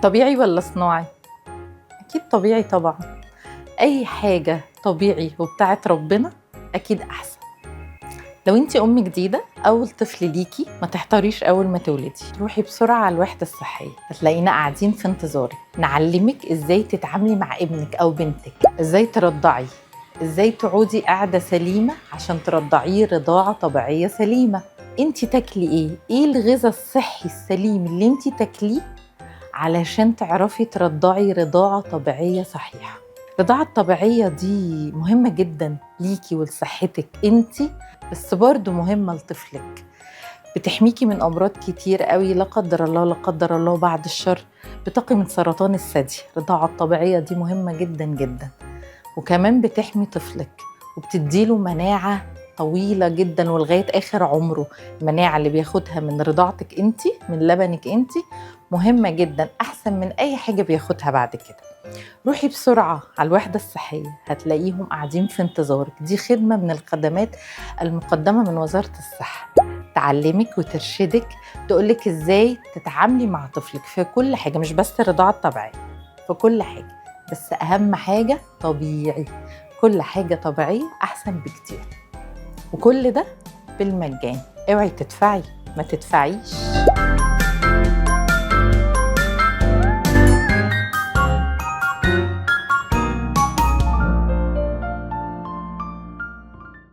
طبيعي ولا صناعي؟ أكيد طبيعي طبعا. أي حاجة طبيعي وبتاعت ربنا أكيد أحسن. لو انتي أم جديدة أول طفل ليكي ما تحتاريش أول ما تولدي، روحي بسرعة على الوحدة الصحية، هتلاقينا قاعدين في انتظارك. نعلمك إزاي تتعاملي مع ابنك أو بنتك، إزاي ترضعي، إزاي تقعدي قاعدة سليمة عشان ترضعيه رضاعة طبيعية سليمة. انتي تاكلي إيه الغذاء الصحي السليم اللي انتي تاكليه علشان تعرفي ترضعي رضاعة طبيعية صحيحة. الرضاعة الطبيعية دي مهمة جدا ليكي ولصحتك انتي، بس برضو مهمة لطفلك. بتحميكي من أمراض كتير قوي، لا قدر الله لا قدر الله بعد الشر، بتقي من سرطان الثدي. الرضاعة الطبيعية دي مهمة جدا جدا، وكمان بتحمي طفلك وبتديله مناعة طويلة جدا ولغاية آخر عمره. المناعة اللي بياخدها من رضاعتك انتي، من لبنك انتي، مهمة جدا، أحسن من أي حاجة بياخدها بعد كده. روحي بسرعة على الوحدة الصحية، هتلاقيهم قاعدين في انتظارك. دي خدمة من الخدمات المقدمة من وزارة الصحة، تعلمك وترشدك، تقولك ازاي تتعاملي مع طفلك في كل حاجة، مش بس الرضاعة الطبيعية، في كل حاجة. بس أهم حاجة طبيعي، كل حاجة طبيعية أحسن بكتير، وكل ده بالمجان. اوعي تدفعي، ما تدفعيش.